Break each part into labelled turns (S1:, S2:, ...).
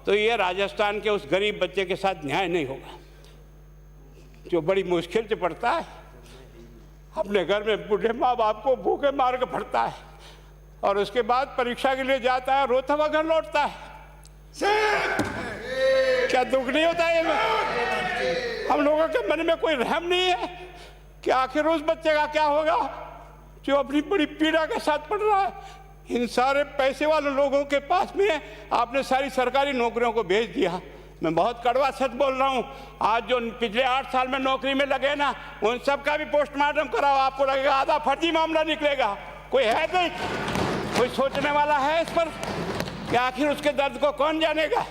S1: तो ये राजस्थान के उस गरीब बच्चे के साथ न्याय नहीं होगा, जो बड़ी मुश्किल से पढ़ता है, अपने घर में बूढ़े माँ बाप को भूखे मार के पढ़ता है और उसके बाद परीक्षा के लिए जाता है, रोता हुआ घर लौटता है। क्या दुख नहीं होता है? हम लोगों के मन में कोई रहम नहीं है कि आखिर उस बच्चे का क्या होगा जो अपनी बड़ी पीड़ा के साथ पढ़ रहा है। इन सारे पैसे वाले लोगों के पास में आपने सारी सरकारी नौकरियों को भेज दिया। मैं बहुत कड़वा सच बोल रहा हूँ। आज जो पिछले 8 साल में नौकरी में लगे ना, उन सब का भी पोस्टमार्टम कराओ, आपको लगेगा आधा फर्जी मामला निकलेगा। कोई है नहीं, कोई सोचने वाला है इस पर कि आखिर उसके दर्द को कौन जानेगा,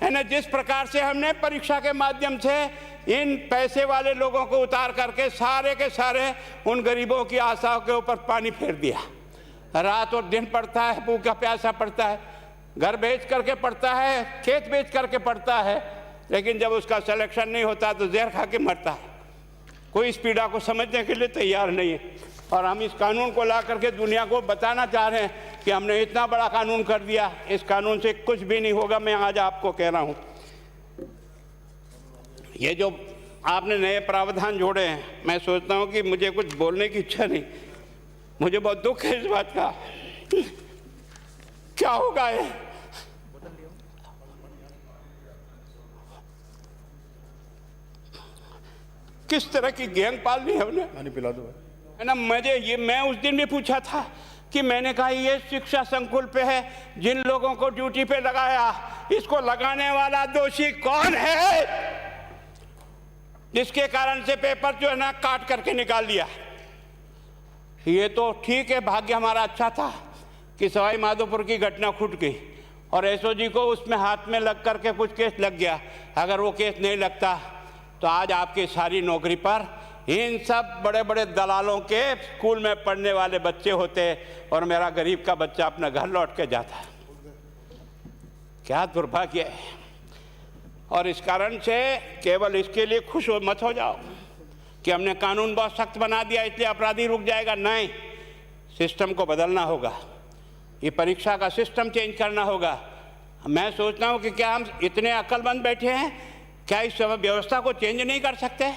S1: है ना। जिस प्रकार से हमने परीक्षा के माध्यम से इन पैसे वाले लोगों को उतार करके सारे के सारे उन गरीबों की आशाओं के ऊपर पानी फेर दिया। रात और दिन पढ़ता है, भूखा प्यासा पढ़ता है, घर बेच करके पढ़ता है, खेत बेच करके पढ़ता है, लेकिन जब उसका सिलेक्शन नहीं होता तो जहर खा के मरता है। कोई इस पीड़ा को समझने के लिए तैयार नहीं है। और हम इस कानून को ला करके दुनिया को बताना चाह रहे हैं कि हमने इतना बड़ा कानून कर दिया, इस कानून से कुछ भी नहीं होगा। मैं आज आपको कह रहा हूँ, ये जो आपने नए प्रावधान जोड़े हैं, मैं सोचता हूँ कि मुझे कुछ बोलने की इच्छा नहीं, मुझे बहुत दुख है इस बात का। क्या होगा ये? किस तरह की गैंग पालनी है हमने?
S2: पानी पिला दो,
S1: है ना। मैं उस दिन भी पूछा था कि मैंने कहा ये शिक्षा संकुल पे है, जिन लोगों को ड्यूटी पे लगाया, इसको लगाने वाला दोषी कौन है, जिसके कारण से पेपर जो है ना काट करके निकाल दिया। ये तो ठीक है, भाग्य हमारा अच्छा था कि सवाई माधोपुर की घटना खुट गई और एसओजी को उसमें हाथ में लग करके कुछ केस लग गया। अगर वो केस नहीं लगता तो आज आपकी सारी नौकरी पर इन सब बड़े बड़े दलालों के स्कूल में पढ़ने वाले बच्चे होते और मेरा गरीब का बच्चा अपना घर लौट के जाता। क्या दुर्भाग्य है। और इस कारण से केवल इसके लिए खुश मत हो जाओ कि हमने कानून बहुत सख्त बना दिया इसलिए अपराधी रुक जाएगा। नहीं, सिस्टम को बदलना होगा, ये परीक्षा का सिस्टम चेंज करना होगा। मैं सोचता हूँ कि क्या हम इतने अक्लमंद बैठे हैं, क्या इस व्यवस्था को चेंज नहीं कर सकते?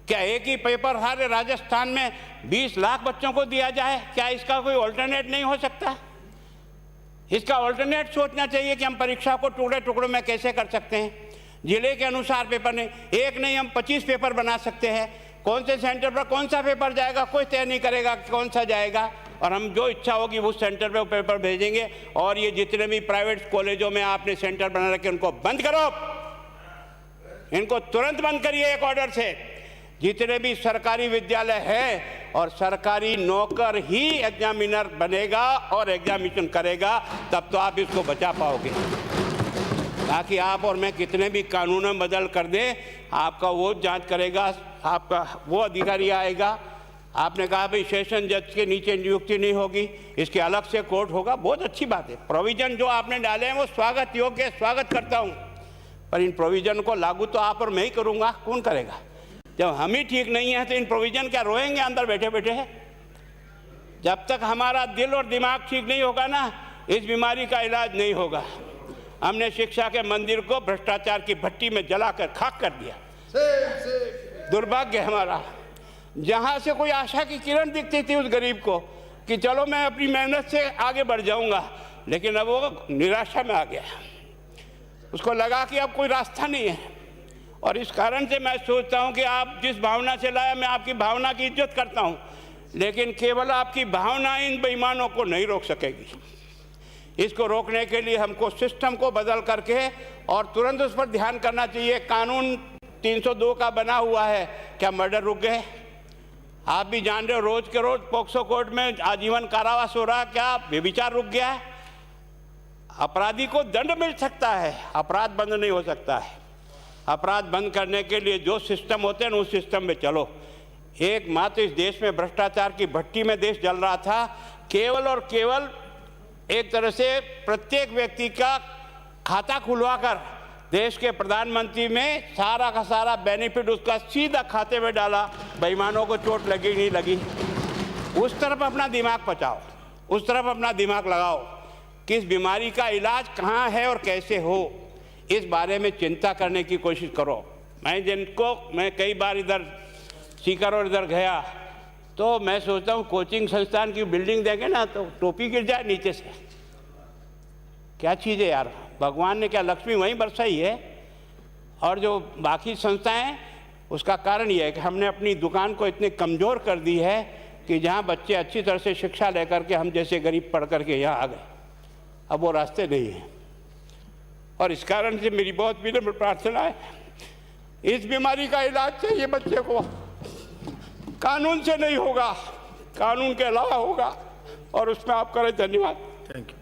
S1: क्या एक ही पेपर हर राजस्थान में 20 लाख बच्चों को दिया जाए? क्या इसका कोई ऑल्टरनेट नहीं हो सकता? इसका ऑल्टरनेट सोचना चाहिए कि हम परीक्षा को टुकड़े टुकड़ों में कैसे कर सकते हैं। जिले के अनुसार पेपर नहीं, एक नहीं हम 25 पेपर बना सकते हैं। कौन से सेंटर पर कौन सा पेपर जाएगा कोई तय नहीं करेगा कौन सा जाएगा, और हम जो इच्छा होगी उस सेंटर पे वो पेपर भेजेंगे। और ये जितने भी प्राइवेट कॉलेजों में आपने सेंटर बना रखे उनको बंद करो, इनको तुरंत बंद करिए एक ऑर्डर से। जितने भी सरकारी विद्यालय है और सरकारी नौकर ही एग्जामिनर बनेगा और एग्जामिनेशन करेगा, तब तो आप इसको बचा पाओगे। ताकि आप और मैं कितने भी कानून बदल कर दें, आपका वो जांच करेगा, आपका वो अधिकारी आएगा। आपने कहा भाई सेशन जज के नीचे नियुक्ति नहीं होगी, इसके अलग से कोर्ट होगा, बहुत अच्छी बात है। प्रोविजन जो आपने डाले हैं वो स्वागत योग्य, स्वागत करता हूँ, पर इन प्रोविजन को लागू तो आप और मैं ही करूँगा, कौन करेगा? जब हम ही ठीक नहीं है तो इन प्रोविजन क्या रोएंगे अंदर बैठे बैठे? जब तक हमारा दिल और दिमाग ठीक नहीं होगा ना, इस बीमारी का इलाज नहीं होगा। हमने शिक्षा के मंदिर को भ्रष्टाचार की भट्टी में जलाकर खाक कर दिया। दुर्भाग्य हमारा, जहाँ से कोई आशा की किरण दिखती थी उस गरीब को कि चलो मैं अपनी मेहनत से आगे बढ़ जाऊंगा, लेकिन अब वो निराशा में आ गया। उसको लगा कि अब कोई रास्ता नहीं है। और इस कारण से मैं सोचता हूं कि आप जिस भावना से लाया, मैं आपकी भावना की इज्जत करता हूं, लेकिन केवल आपकी भावना इन बेईमानों को नहीं रोक सकेगी। इसको रोकने के लिए हमको सिस्टम को बदल करके और तुरंत उस पर ध्यान करना चाहिए। कानून 302 का बना हुआ है, क्या मर्डर रुक गए? आप भी जान रहे हो रोज के रोज पोक्सो कोर्ट में आजीवन कारावास हो रहा, क्या व्यभिचार रुक गया है? अपराधी को दंड मिल सकता है, अपराध बंद नहीं हो सकता है। अपराध बंद करने के लिए जो सिस्टम होते हैं उस सिस्टम में चलो। एकमात्र इस देश में भ्रष्टाचार की भट्टी में देश जल रहा था, केवल और केवल एक तरह से प्रत्येक व्यक्ति का खाता खुलवाकर देश के प्रधानमंत्री में सारा का सारा बेनिफिट उसका सीधा खाते में डाला। बेईमानों को चोट लगी नहीं लगी, उस तरफ अपना दिमाग बचाओ, उस तरफ अपना दिमाग लगाओ कि इस बीमारी का इलाज कहाँ है और कैसे हो। इस बारे में चिंता करने की कोशिश करो। मैं कई बार इधर सीकर और इधर गया तो मैं सोचता हूँ कोचिंग संस्थान की बिल्डिंग देंगे ना तो टोपी गिर जाए नीचे से। क्या चीज़ है यार, भगवान ने क्या लक्ष्मी वहीं बरसाई है। और जो बाकी संस्थाएं हैं उसका कारण ये है कि हमने अपनी दुकान को इतनी कमज़ोर कर दी है कि जहाँ बच्चे अच्छी तरह से शिक्षा लेकर के हम जैसे गरीब पढ़ करके यहाँ आ गए, अब वो रास्ते नहीं हैं। और इस कारण से मेरी बहुत विनम्र प्रार्थना है, इस बीमारी का इलाज चाहिए बच्चे को, कानून से नहीं होगा, कानून के अलावा होगा, और उसमें आप करें। धन्यवाद।
S2: Thank you.